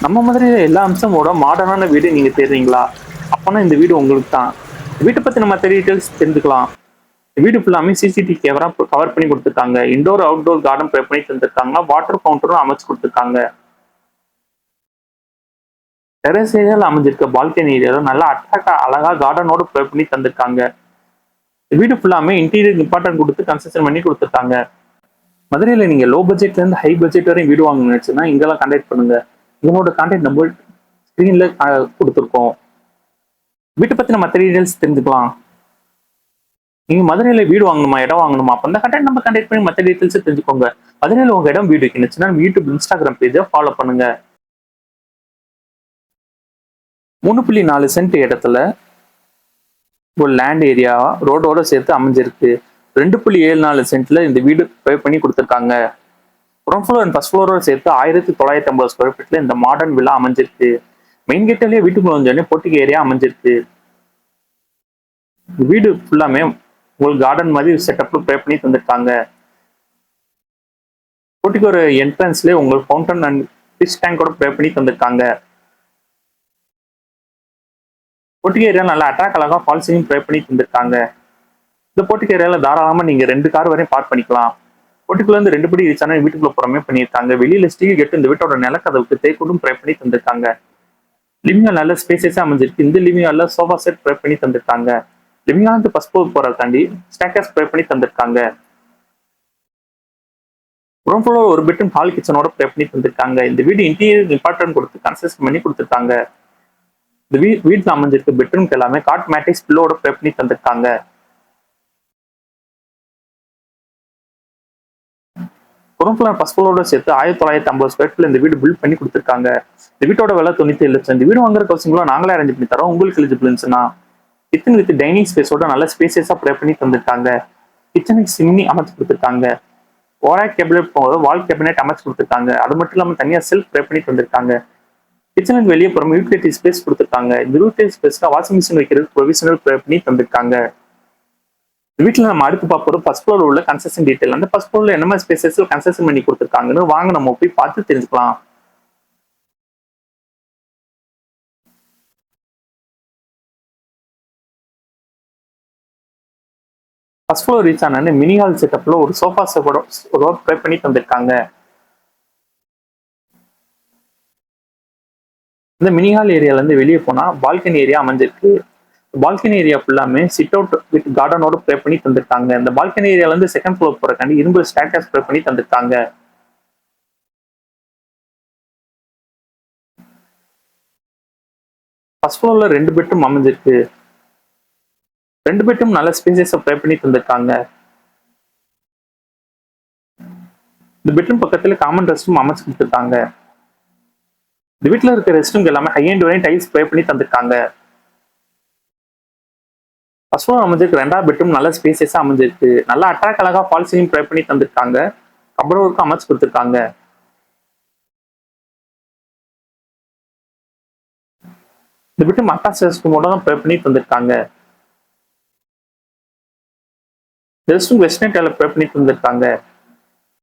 நம்ம மதுரையில எல்லா அம்சமோட மாடர்னான வீடு நீங்க தேடுறீங்களா? அப்பனா இந்த வீடு உங்களுக்கு தான். வீட்ட பத்தின மத்த டீட்டெயில்ஸ் தெரிஞ்சுக்கலாம். வீடு ஃபுல்லாமே சிசிடிவி கேமரா கவர் பண்ணி குடுத்துருக்காங்க. இன்டோர், அவுட்டோர் கார்டன் ப்ரொவைட் பண்ணி தந்திருக்காங்க. வாட்டர் ஃபவுண்டனும் அமைச்சு குடுத்துருக்காங்க. டெரஸ் ஏரியால அமைஞ்சிருக்க பால்கனி ஏரியால நல்லா அழகா கார்டனோட ப்ரொவைட் பண்ணி தந்திருக்காங்க. வீடு ஃபுல்லாமே இன்டீரியர் இம்பார்ட்டன்ட் குடுத்து கன்ஸ்ட்ரக்ஷன் பண்ணி குடுத்துருக்காங்க. மதுரையில நீங்க லோ பட்ஜெட்ல இருந்து ஹை பட்ஜெட் வரையும் வீடு வாங்கணும்னு நினைச்சீங்கன்னா இங்கெல்லாம் கான்டாக்ட் பண்ணுங்க. இவனோட கான்டாக்ட் நம்பர் ஸ்கிரீன்ல குடுத்துருக்கோம். வீட்ட பத்தின மத்த டீடைல்ஸ் தெரிஞ்சுக்கலாம். நீங்க மதுரையில வீடு வாங்கணுமா, இடம் வாங்கணுமா? அப்ப அந்த கான்டாக்ட் நம்பர் கான்டாக்ட் பண்ணி மத்த டீடைல்ஸ் தெரிஞ்சுக்கோங்க. மதுரையில உங்க இடம் வீடு இருந்துச்சுன்னா யூடியூப், இன்ஸ்டாகிராம் பேஜ ஃபாலோ பண்ணுங்க. 3.4 சென்ட் இடத்துல ஒரு லேண்ட் ஏரியா ரோடோட சேர்த்து அமைஞ்சிருக்கு. 2.74 சென்ட்ல இந்த வீடு பே பண்ணி கொடுத்துருக்காங்க. கிரவுண்ட் ஃப்ளோர் அண்ட் ஃபர்ஸ்ட் ஃப்ளோரோட சேர்த்து 1950 ஸ்கொயர் ஃபீட்ல இந்த மாடர்ன் வில்லா அமைஞ்சிருக்கு. மெயின் கேட்லயே வீட்டுக்குள்ள வந்தோடனே போர்ட்டிக் ஏரியா அமைஞ்சிருக்கு. வீடு ஃபுல்லாமே உங்களுக்கு கார்டன் மாதிரி செட்டப்ல ப்ரே பண்ணி தந்திருக்காங்க. போர்ட்டிக்கு ஒரு என்ட்ரன்ஸ்லேயே உங்களுக்கு ஃபவுண்டன் அண்ட் ஃபிஷ் டேங்க் கூட ப்ரே பண்ணி தந்திருக்காங்க. போர்ட்டிக் ஏரியா நல்லா அட்ராக்ட் அழகா ஃபால் சீலிங் ப்ரே பண்ணி தந்திருக்காங்க. இந்த போர்ட்டிக் ஏரியால தாராளமா நீங்க 2 கார் வரையும் பார்க் பண்ணிக்கலாம். போர்ட்டிக்குள்ள இருந்து 2 படி ரீச் ஆனா வீட்டுக்குள்ள புறமே பண்ணியிருக்காங்க. வெளியில ஸ்டீல் கேட்டு இந்த வீட்டோட நிலக்கதவுக்கு தேக்கூடும் ப்ரே பண்ணி தந்திருக்காங்க. லிவிங் ஹால் நல்ல ஸ்பேசியஸா அமைஞ்சிருக்கு. இந்த லிவிங் ஹால்ல சோஃபா செட் ப்ரே பண்ணி தந்திருக்காங்க. லிவிங் ஹாலுக்கு ஃபர்ஸ்ட் ஃப்ளோர் போறதுக்காண்டி ஸ்டேர்கேஸ் ப்ரே பண்ணி தந்திருக்காங்க. கிரவுண்ட் ஃப்ளோர் ஒரு பெட்ரூம் ஹால் கிச்சனோட ப்ரே பண்ணி தந்திருக்காங்க. இந்த வீடு இன்டீரியர் இம்பார்ட்டன்ட் கொடுத்து கன்ஸ்ட்ரக்ஷன் பண்ணி கொடுத்துருக்காங்க. இந்த வீட்டுல அமைஞ்சிருக்க பெட்ரூம்க்கு எல்லாமே காட் மேட்ரிக்ஸ் பில்லோட ப்ரே பண்ணி தந்திருக்காங்க. கிரவுண்ட் ஃப்ளோர் ஃபர்ஸ்ட் ஃப்ளோரோட சேர்த்து 1950 ஸ்கொயர் ஃபீட்ல இந்த வீடு பில்ட் பண்ணி கொடுத்துருக்காங்க. இந்த வீட்டோட விலை 97 லட்சம். இந்த வீடு வாங்குற கவுசிங்களோ நாங்களே அரேஞ்ச் பண்ணி தரோம். உங்களுக்கு எலிஜிபிள்ஸ்னா கிச்சன் வித் டைனிங் ஸ்பேஸோட நல்ல ஸ்பேசியஸா ப்ரே பண்ணி தந்திருக்காங்க. கிச்சனுக்கு சிம்னி அமைச்சு கொடுத்துருக்காங்க. ஓரா கேபினெட் போக வால் கேபினெட் அமைச்சு கொடுத்துருக்காங்க. அது மட்டும் இல்லாம தனியா செல்ஃப் ப்ரே பண்ணி தந்திருக்காங்க. கிச்சனுக்கு வெளியே போற யூட்டிலிட்டி ஸ்பேஸ் கொடுத்துருக்காங்க. இந்த யூட்டிலிட்டி ஸ்பேஸ்ல வாஷிங் மிஷின் வைக்கிறது ப்ரொவிஷனல் ப்ரே பண்ணி தந்திருக்காங்க. வீட்டுல நம்ம அடுத்து பார்ப்போம் ஃபர்ஸ்ட் ஃப்ளோர் உள்ள கன்ஸ்ட்ரக்ஷன் டீடைல். அந்த ஃபர்ஸ்ட் ஃப்ளோர்ல என்ன மாதிரி ஸ்பேசஸ் கன்ஸ்ட்ரக்ஷன் பண்ணி கொடுத்துருக்காங்கன்னு வாங்க நம்ம போய் பார்த்து தெரிஞ்சுக்கலாம். ஃபர்ஸ்ட் ஃப்ளோர் ரீச் ஆனு மினி ஹால் செட்டப்ல ஒரு சோஃபா செட்டோட ப்ரே பண்ணி தந்திருக்காங்க. இந்த மினி ஹால் ஏரியால இருந்து வெளியே போனா பால்கனி ஏரியா அமைஞ்சிருக்கு. பால்கனி ஏரியா ஃபுல்லாமே சிட் அவுட் வித் கார்டனோட ப்ரே பண்ணி தந்திருக்காங்க. இந்த பால்கனி ஏரியால இருந்து செகண்ட் ஃப்ளோர் போறக்காண்டி இரும்பு ஸ்டேர்கேஸ் ப்ரே பண்ணி தந்திருக்காங்க. ஃபர்ஸ்ட் ஃப்ளோர்ல 2 பெட்ரூம் அமைஞ்சிருக்கு. 2 பெட்ரூம் நல்ல ஸ்பேசஸ் ப்ரே பண்ணி தந்திருக்காங்க. இந்த பெட்ரூம் பக்கத்துல காமன் ரெஸ்ட் ரூம் அமைச்சு கொடுத்துருக்காங்க. இந்த வீட்டுல இருக்க ரெஸ்ட் ரூம் எல்லாமே ஹை அண்ட் வரையும் டைல்ஸ் ப்ரே பண்ணி தந்திருக்காங்க. ஃபர்ஸ்ட் ஃப்ளோர் அமைஞ்சிருக்கு 2வது பெட்ரூம் நல்ல ஸ்பேசஸா அமைஞ்சிருக்கு. நல்லா அட்ராக்ட் அழகா ஃபால் சீலிங் ப்ரே பண்ணி தந்திருக்காங்க. கபோர்ட் ஒர்க்கும் அமைச்சு கொடுத்துருக்காங்க. இந்த பெட்ரூம் அட்டாச் ரெஸ்ட் ரூமோட தான் ப்ரே பண்ணி தந்திருக்காங்க. ரெஸ்ட் ரூம் வெஸ்டர்ன் டைல ப்ரே பண்ணி தந்திருக்காங்க.